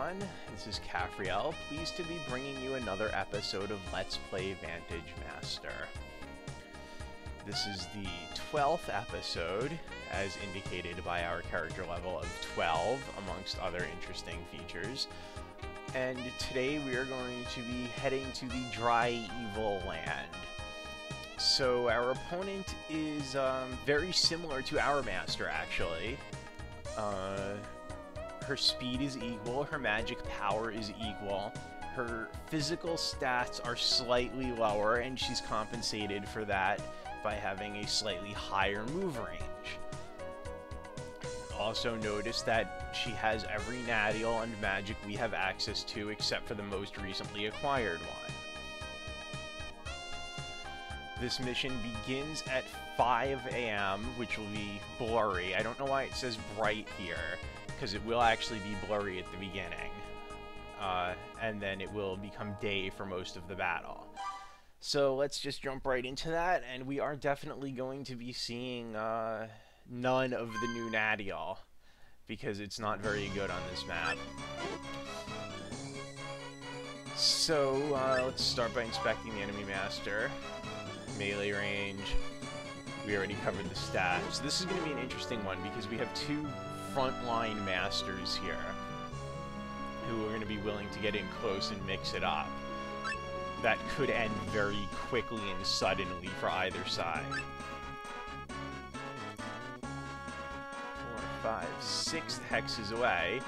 everyone, this is Cafriel, pleased to be bringing you another episode of Let's Play Vantage Master. This is the 12th episode, as indicated by our character level of 12, amongst other interesting features. And today we are going to be heading to the Dry Evil Land. So our opponent is very similar to our master, actually. Her speed is equal, her magic power is equal, her physical stats are slightly lower, and she's compensated for that by having a slightly higher move range. Also notice that she has every nadial and magic we have access to except for the most recently acquired one. This mission begins at 5 AM, which will be blurry. I don't know why it says bright here, because it will actually be blurry at the beginning. And then it will become day for most of the battle. So let's just jump right into that, and we are definitely going to be seeing none of the new nadial, because it's not very good on this map. So let's start by inspecting the enemy master. Melee range. We already covered the stats. This is going to be an interesting one because we have two frontline masters here who are going to be willing to get in close and mix it up. That could end very quickly and suddenly for either side. 4, 5, 6th hexes away,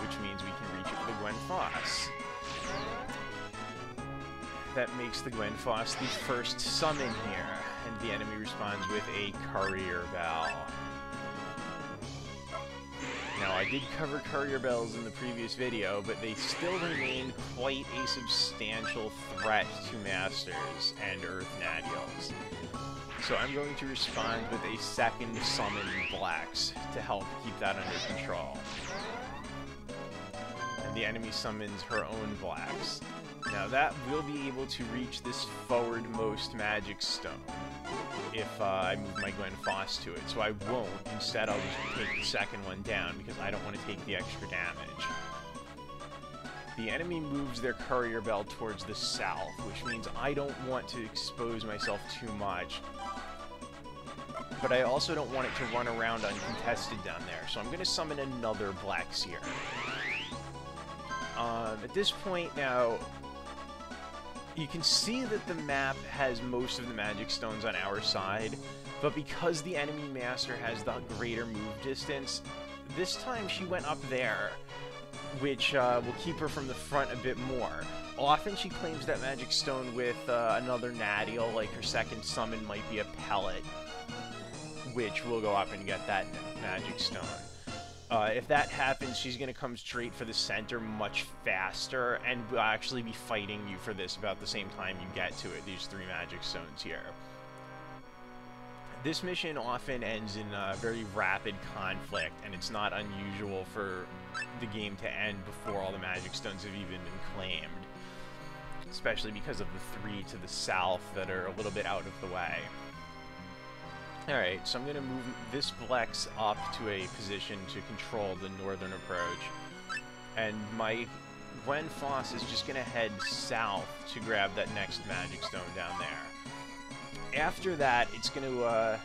which means we can reach it with a Gwen Foss. That makes the Gwen Foss the first summon here, and the enemy responds with a Courier Bell. Now, I did cover Courier Bells in the previous video, but they still remain quite a substantial threat to Masters and Earth Nadials. So I'm going to respond with a second summon Blacks to help keep that under control. And the enemy summons her own Blacks. Now that will be able to reach this forwardmost magic stone if I move my Gwen Foss to it, so I won't. Instead, I'll just take the second one down because I don't want to take the extra damage. The enemy moves their Courier Bell towards the south, which means I don't want to expose myself too much, but I also don't want it to run around uncontested down there, so I'm going to summon another Black Seer. At this point now, you can see that the map has most of the magic stones on our side, but because the enemy master has the greater move distance, this time she went up there, which will keep her from the front a bit more. Often she claims that magic stone with another nadial, like her second summon might be a pellet, which will go up and get that magic stone. If that happens, she's going to come straight for the center much faster, and will actually be fighting you for this about the same time you get to it, these 3 magic stones here. This mission often ends in a very rapid conflict, and it's not unusual for the game to end before all the magic stones have even been claimed, especially because of the 3 to the south that are a little bit out of the way. Alright, so I'm going to move this Blex up to a position to control the northern approach. And my Gwen Foss is just going to head south to grab that next magic stone down there. After that, it's going to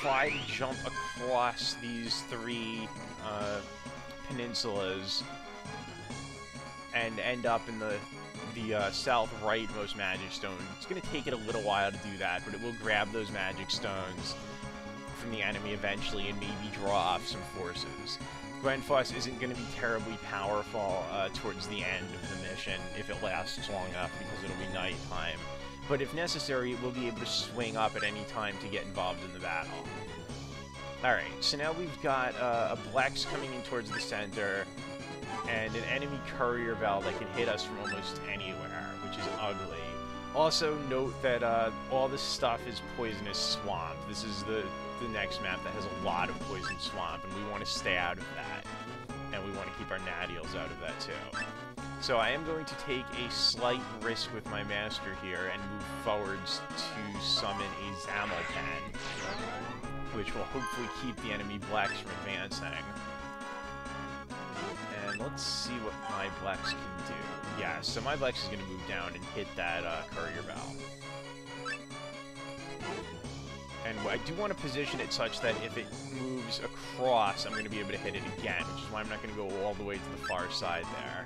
try to jump across these 3 peninsulas and end up in the south rightmost magic stone. It's going to take it a little while to do that, but it will grab those magic stones from the enemy eventually and maybe draw off some forces. Gwen Foss isn't going to be terribly powerful towards the end of the mission if it lasts long enough, because it'll be nighttime. But if necessary, it will be able to swing up at any time to get involved in the battle. Alright, so now we've got a Blex coming in towards the center, and an enemy Courier Bell that can hit us from almost anywhere, which is ugly. Also, note that all this stuff is Poisonous Swamp. This is the next map that has a lot of Poison Swamp, and we want to stay out of that. And we want to keep our nadials out of that, too. So I am going to take a slight risk with my master here and move forwards to summon a Zamelpen, which will hopefully keep the enemy Blacks from advancing. And let's see what my Blex can do. Yeah, so my Blex is going to move down and hit that Courier Bell. And I do want to position it such that if it moves across, I'm going to be able to hit it again, which is why I'm not going to go all the way to the far side there.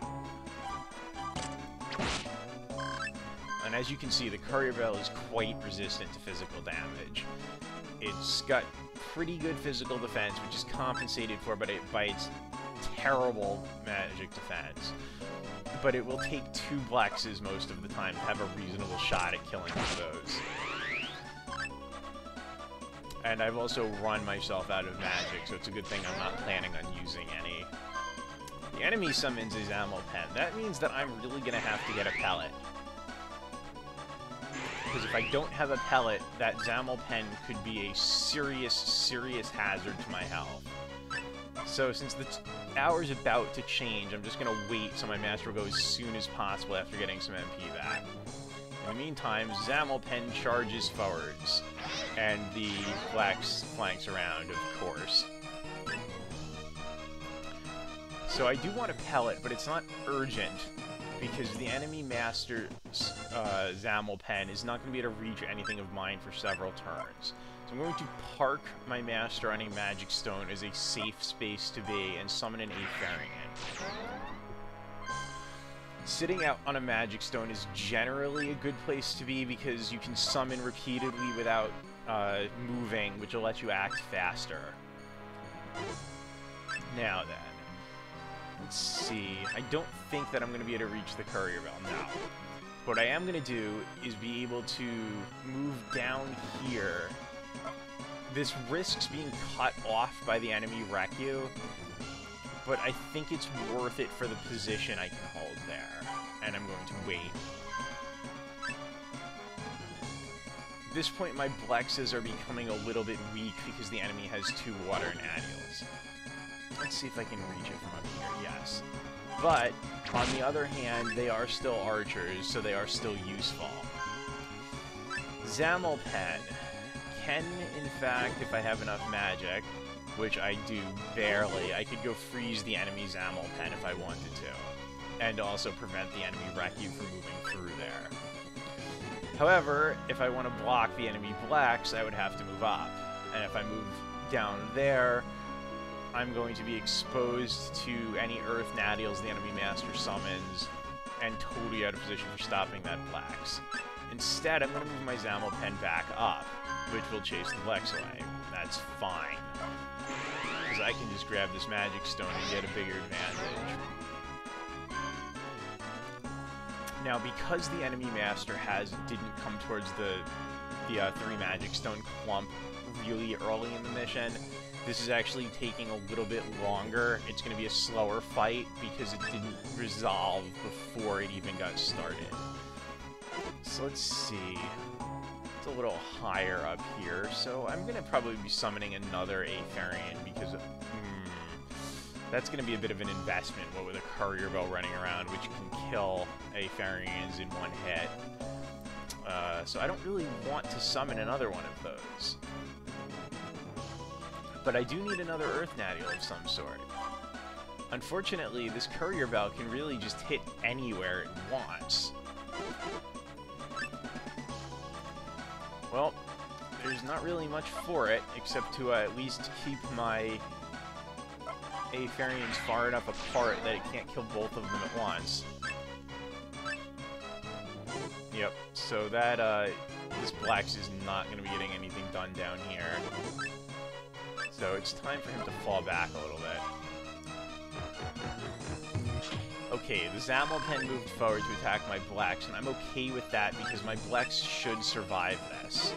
And as you can see, the Courier Bell is quite resistant to physical damage. It's got pretty good physical defense, which is compensated for by its terrible magic defense. But it will take 2 Blexes most of the time to have a reasonable shot at killing one of those. And I've also run myself out of magic, so it's a good thing I'm not planning on using any. The enemy summons a Zamel Pen. That means that I'm really going to have to get a pellet. Because if I don't have a pellet, that Zamel Pen could be a serious, serious hazard to my health. So since the hour's about to change, I'm just going to wait so my master will go as soon as possible after getting some MP back. In the meantime, Zamel Pen charges forwards, and the Blex flanks around, of course. So I do want a pellet, but it's not urgent, because the enemy master's Zamel Pen is not going to be able to reach anything of mine for several turns. So I'm going to park my master on a magic stone as a safe space to be, and summon an Aetherian. Sitting out on a magic stone is generally a good place to be because you can summon repeatedly without moving, which will let you act faster. Now then, let's see. I don't think that I'm going to be able to reach the Courier Bell now. What I am going to do is be able to move down here. This risks being cut off by the enemy Recu, but I think it's worth it for the position I can hold there. And I'm going to wait. At this point, my Blexes are becoming a little bit weak because the enemy has 2 water Nadials. Let's see if I can reach it from up here. Yes. But, on the other hand, they are still archers, so they are still useful. Zamel Pen can, in fact, if I have enough magic, which I do barely, I could go freeze the enemy Zamel Pen if I wanted to, and also prevent the enemy Recu from moving through there. However, if I want to block the enemy Blex, I would have to move up, and if I move down there, I'm going to be exposed to any Earth Nadials the enemy master summons, and totally out of position for stopping that Blex. Instead, I'm going to move my Zamel Pen back up, which will chase the Blex away. That's fine. Because I can just grab this magic stone and get a bigger advantage. Now, because the enemy master didn't come towards the 3 magic stone clump really early in the mission, this is actually taking a little bit longer. It's going to be a slower fight because it didn't resolve before it even got started. So let's see. It's a little higher up here, so I'm going to probably be summoning another Aetherian because that's going to be a bit of an investment, what with a Courier Bell running around, which can kill Aetherians in one hit. So I don't really want to summon another one of those. But I do need another Earth Nadial of some sort. Unfortunately, this Courier Bell can really just hit anywhere it wants. Well, there's not really much for it, except to at least keep my Aetherians far enough apart that it can't kill both of them at once. Yep, so that, this Blex is not going to be getting anything done down here. So it's time for him to fall back a little bit. Okay, the Zamel Pen moved forward to attack my Blex, and I'm okay with that because my Blex should survive this.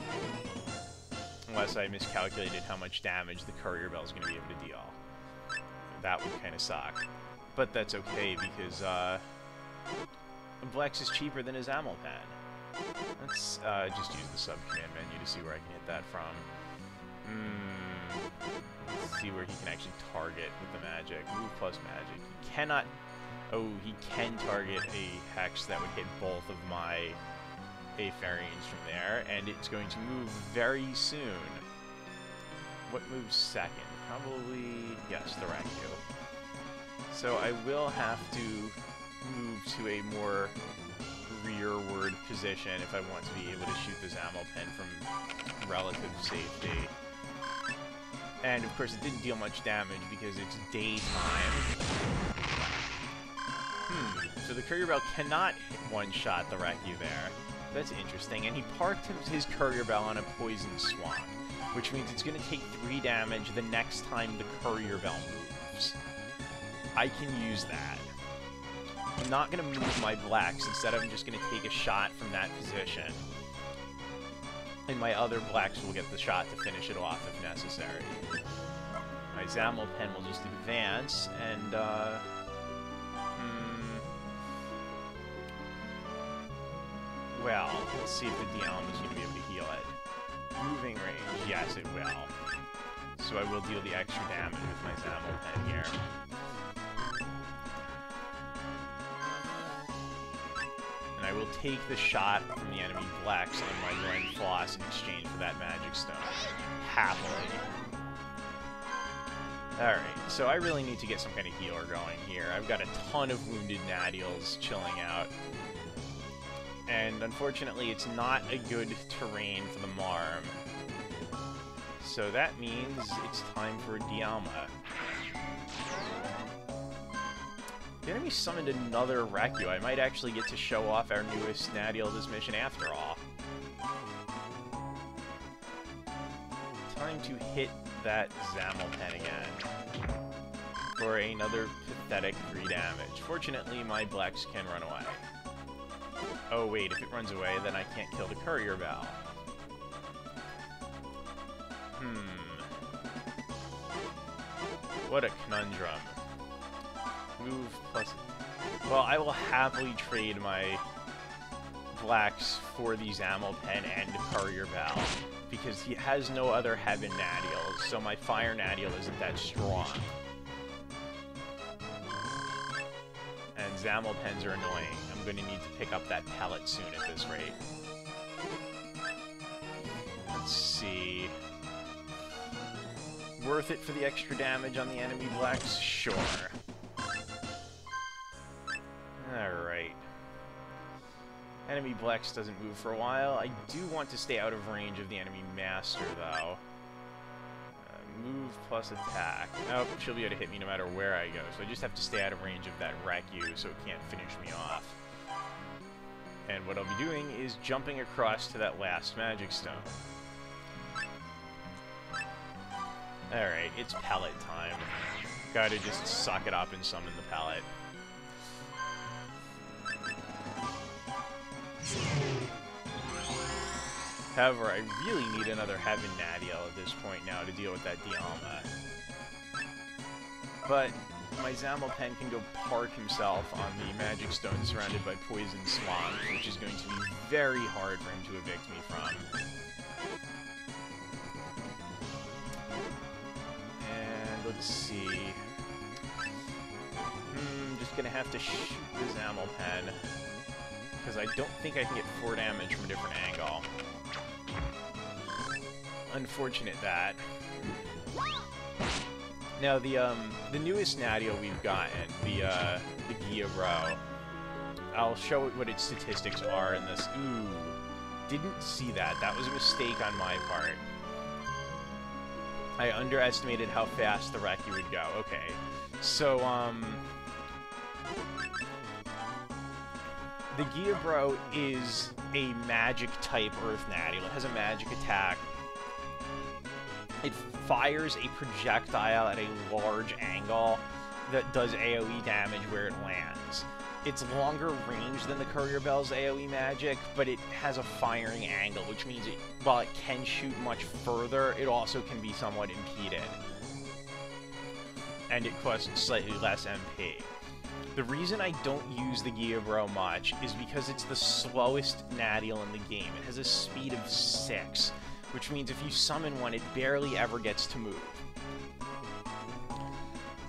Unless I miscalculated how much damage the Courier Bell is going to be able to deal. That would kind of suck. But that's okay because, a Blex is cheaper than a Zamel Pen. Let's just use the sub-command menu to see where I can hit that from. Let's see where he can actually target with the magic. Move plus magic. He cannot... Oh, he can target a hex that would hit both of my Aetherians from there, and it's going to move very soon. What moves second? Probably... yes, the Recu. So I will have to move to a more rearward position if I want to be able to shoot the Zammo Pen from relative safety. And of course it didn't deal much damage because it's daytime. So the Courier Bell cannot one-shot the Recu there. That's interesting. And he parked his Courier Bell on a Poison Swamp, which means it's going to take 3 damage the next time the Courier Bell moves. I can use that. I'm not going to move my blacks. Instead, I'm just going to take a shot from that position. And my other blacks will get the shot to finish it off if necessary. My Zammo Pen will just advance, and, well, let's see if the Dialma is going to be able to heal it. Moving range, yes it will. So I will deal the extra damage with my Zammo Pen here. And I will take the shot from the enemy Blex on my Ren Floss in exchange for that Magic Stone. Happily. Alright, so I really need to get some kind of healer going here. I've got a ton of wounded Nadials chilling out. And unfortunately, it's not a good terrain for the Marm. So that means it's time for a Dialma. The enemy summoned another Recu. I might actually get to show off our newest Nadial this mission after all. Time to hit that Zammo Pen again. For another pathetic 3 damage. Fortunately, my Blex can run away. Oh wait, if it runs away, then I can't kill the Courier Bell. What a conundrum. Move plus... Well, I will happily trade my blacks for the Zammo Pen and Courier Bell, because he has no other Heaven Nadials, so my Fire Nadial isn't that strong. And Zammo Pens are annoying. I'm going to need to pick up that pellet soon at this rate. Let's see... Worth it for the extra damage on the enemy blacks? Sure. Alright. Enemy Blex doesn't move for a while. I do want to stay out of range of the enemy Master, though. Move plus attack. Nope, she'll be able to hit me no matter where I go, so I just have to stay out of range of that Recu so it can't finish me off. And what I'll be doing is jumping across to that last Magic Stone. Alright, it's pellet time. Gotta just suck it up and summon the pellet. However, I really need another Heaven Nadial at this point now to deal with that Dialma. But my Zammo Pen can go park himself on the Magic Stone surrounded by Poison Swamp, which is going to be very hard for him to evict me from. Let's see. Just gonna have to shoot the Zammo Pen, because I don't think I can get 4 damage from a different angle. Unfortunate that. Now the newest Nadial we've gotten, the Gyabro, I'll show what its statistics are in this. Ooh, didn't see that. That was a mistake on my part. I underestimated how fast the Recu would go. Okay. So, the Gyabro is a magic-type Earth Nadial. It has a magic attack. It fires a projectile at a large angle that does AoE damage where it lands. It's longer range than the Courier Bell's AoE magic, but it has a firing angle, which means while it can shoot much further, it also can be somewhat impeded. And it costs slightly less MP. The reason I don't use the Gyabro much is because it's the slowest Nadial in the game. It has a speed of 6, which means if you summon one, it barely ever gets to move.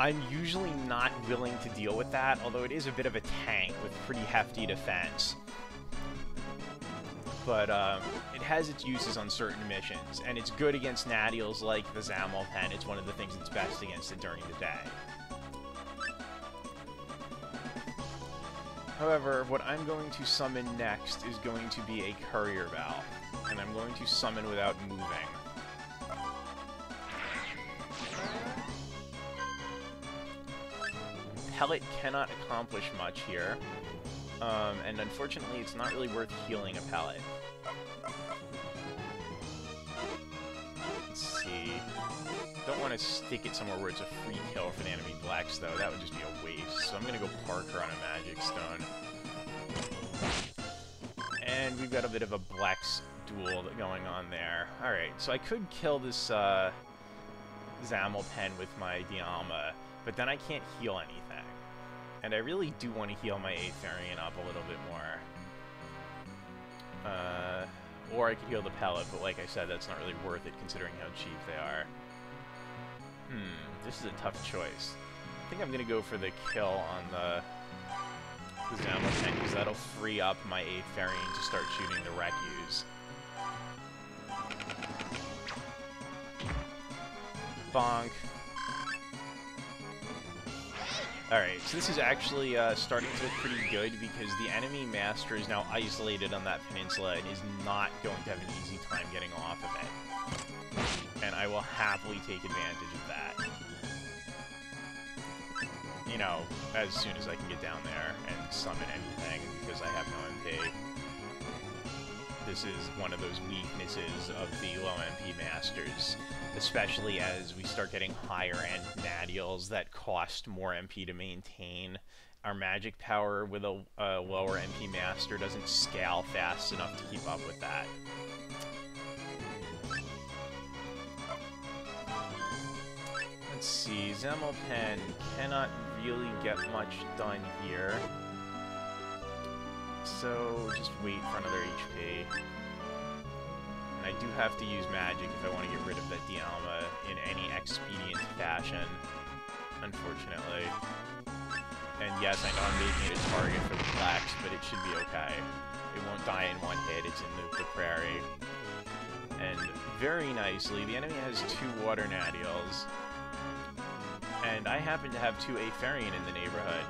I'm usually not willing to deal with that, although it is a bit of a tank with pretty hefty defense. But it has its uses on certain missions, and it's good against Nadials like the Zammo Pen. It's one of the things that's best against it during the day. However, what I'm going to summon next is going to be a Courier Bell, and I'm going to summon without moving. Pellet cannot accomplish much here, and unfortunately it's not really worth healing a Pellet. Let's see. Don't want to stick it somewhere where it's a free kill for the enemy blacks, though. That would just be a waste. So I'm going to go Parker on a Magic Stone. And we've got a bit of a blacks duel going on there. Alright, so I could kill this Zamelpen with my Dialma, but then I can't heal anything. And I really do want to heal my Aetherian up a little bit more. Or I could heal the Pellet, but like I said, that's not really worth it considering how cheap they are. This is a tough choice. I think I'm going to go for the kill on the Zamelpen, because that'll free up my Aetherian to start shooting the Recus. Bonk. Alright, so this is actually starting to look pretty good because the enemy master is now isolated on that peninsula and is not going to have an easy time getting off of it. And I will happily take advantage of that. You know, as soon as I can get down there and summon anything, because I have no MP. This is one of those weaknesses of the low MP masters, especially as we start getting higher end Nadials that cost more MP to maintain. Our magic power with a lower MP master doesn't scale fast enough to keep up with that. Let's see, Zamelpen cannot really get much done here. So, just wait for another HP. And I do have to use magic if I want to get rid of that Dialma in any expedient fashion, unfortunately. And yes, I know I'm making it a target for the blacks, but it should be okay. It won't die in one hit, it's in the prairie. And very nicely, the enemy has 2 Water Nadials. And I happen to have 2 Aetherian in the neighborhood.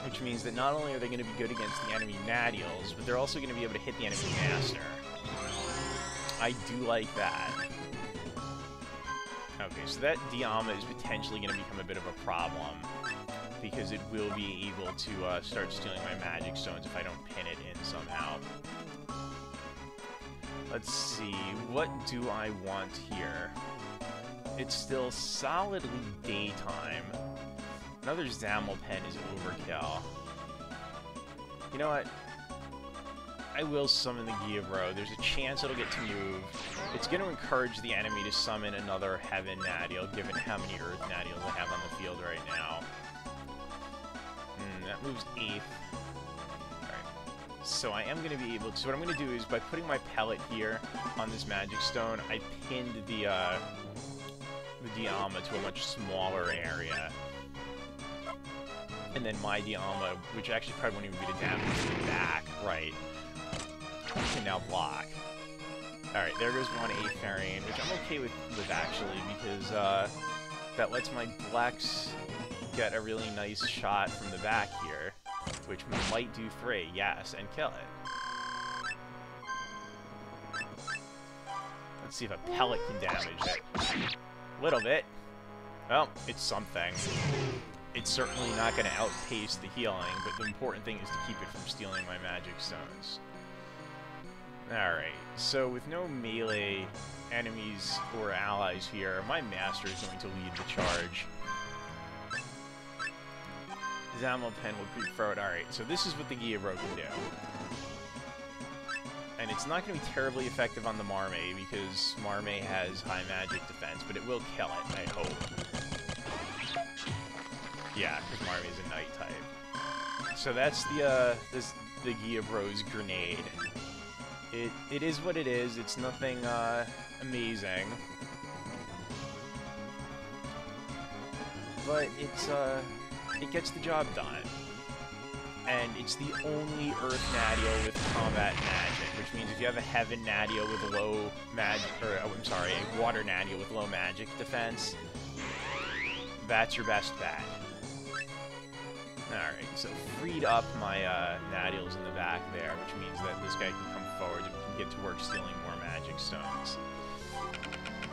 Which means that not only are they going to be good against the enemy Nadials, but they're also going to be able to hit the enemy Master. I do like that. Okay, so that Dialma is potentially going to become a bit of a problem, because it will be able to start stealing my Magic Stones if I don't pin it in somehow. Let's see, what do I want here? It's still solidly daytime. Another Zamelpen is overkill. You know what? I will summon the Gyavro. There's a chance it'll get to move. It's going to encourage the enemy to summon another Heaven Nadial, given how many Earth Nadials I have on the field right now. That moves 8th. Alright. So I am going to be able to... So what I'm going to do is, by putting my Pellet here on this Magic Stone, I pinned the Dialma to a much smaller area. And then my Dialma, which actually probably won't even be the damage to the back, right, can now block. Alright, there goes one Aetherian, which I'm okay with actually, because that lets my blacks get a really nice shot from the back here, which might do 3, yes, and kill it. Let's see if a Pellet can damage it. Little bit. Well, it's something. It's certainly not going to outpace the healing, but the important thing is to keep it from stealing my Magic Stones. Alright, so with no melee enemies or allies here, my Master is going to lead the charge. Zamelpen will creep forward. Alright, so this is what the Gyavro can do. And it's not going to be terribly effective on the Marmay, because Marmay has high magic defense, but it will kill it, I hope. Yeah, because Marmay is a Night type. So that's the Gyavro's grenade. It is what it is. It's nothing amazing, but it gets the job done. And it's the only Earth Nadial with combat magic, which means if you have a Heaven Nadial with low magic, or I'm sorry, a Water Nadial with low magic defense, that's your best bet. Alright, so freed up my Nadials in the back there, which means that this guy can come forward and we can get to work stealing more magic stones.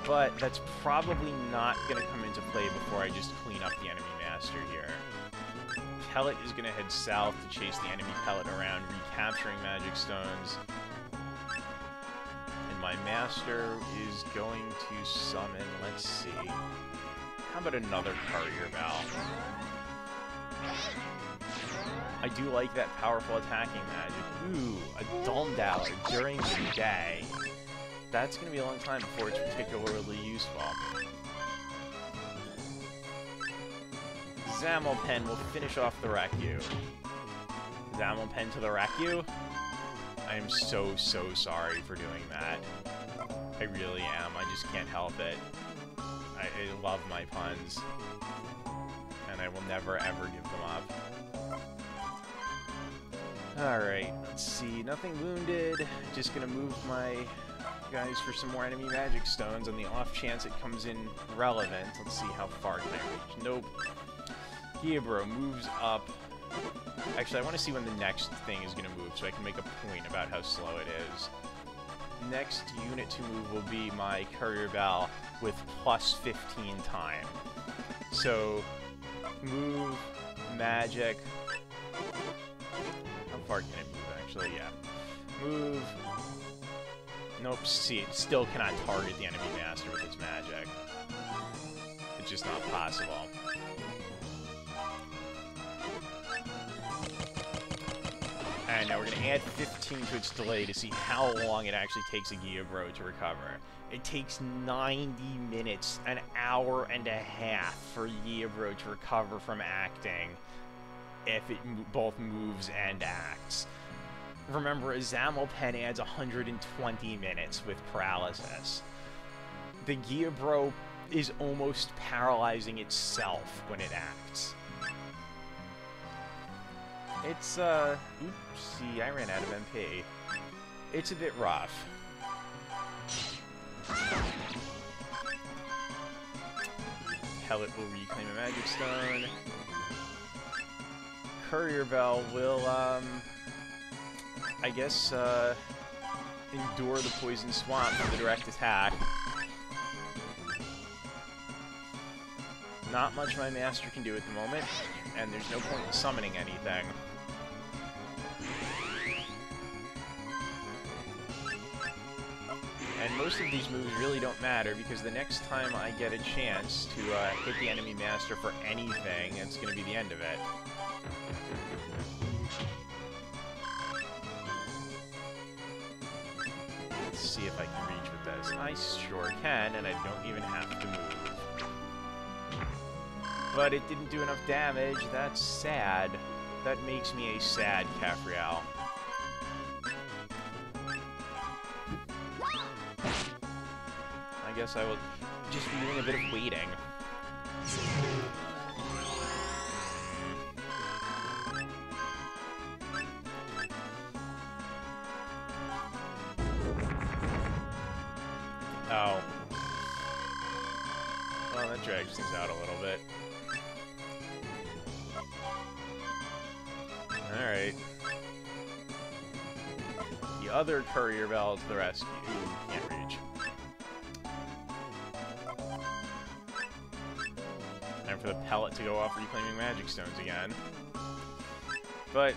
But that's probably not going to come into play before I just clean up the enemy master here. Pellet is going to head south to chase the enemy Pellet around, recapturing magic stones. And my master is going to summon, let's see, how about another Courier Bell? I do like that powerful attacking magic. Ooh, a Dulmdauer during the day. That's going to be a long time before it's particularly useful. Zamelpen will finish off the Recu. Zamelpen to the Recu? I am so sorry for doing that. I really am. I just can't help it. I love my puns. And I will never ever give them up. Alright, let's see. Nothing wounded. Just gonna move my guys for some more enemy magic stones on the off chance it comes in relevant. Let's see how far can I reach. Nope. Giabro moves up. Actually, I want to see when the next thing is going to move so I can make a point about how slow it is. Next unit to move will be my Courier Bell with plus 15 time. So, move, magic. How far can it move, actually? Yeah. Move. Nope, see, it still cannot target the enemy master with its magic. It's just not possible. And now we're going to add 15 to its delay to see how long it actually takes a Giabro to recover. It takes 90 minutes, an hour and a half for Giabro to recover from acting if it both moves and acts. Remember, a Zamelpen adds 120 minutes with paralysis. The Giabro is almost paralyzing itself when it acts. It's, oopsie, I ran out of MP. It's a bit rough. Pellet will reclaim a magic stone. Courier Bell will, I guess, endure the Poison Swamp for the direct attack. Not much my master can do at the moment, and there's no point in summoning anything. And most of these moves really don't matter, because the next time I get a chance to hit the enemy master for anything, it's going to be the end of it. Let's see if I can reach with this. I sure can, and I don't even have to move. But it didn't do enough damage. That's sad. That makes me a sad Caphriel. I guess I will just be doing a bit of waiting. Oh. Well, that drags things out a little bit. Alright. The other Courier Bell to the rescue. Ooh, can't reach. Time for the Pellet to go off reclaiming magic stones again. But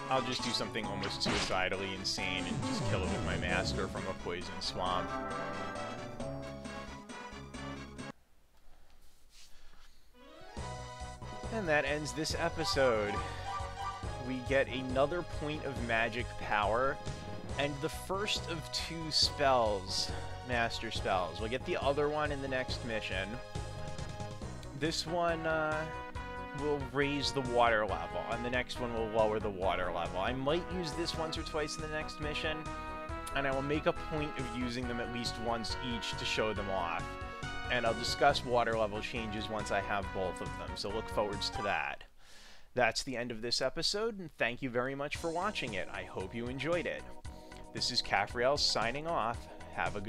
I'll just do something almost suicidally insane and just kill it with my master from a Poison Swamp. And that ends this episode. We get another point of magic power, and the first of 2 spells, master spells. We'll get the other one in the next mission. This one will raise the water level, and the next one will lower the water level. I might use this once or twice in the next mission, and I will make a point of using them at least once each to show them off. And I'll discuss water level changes once I have both of them, so look forwards to that. That's the end of this episode, and thank you very much for watching it. I hope you enjoyed it. This is Caphriel signing off. Have a good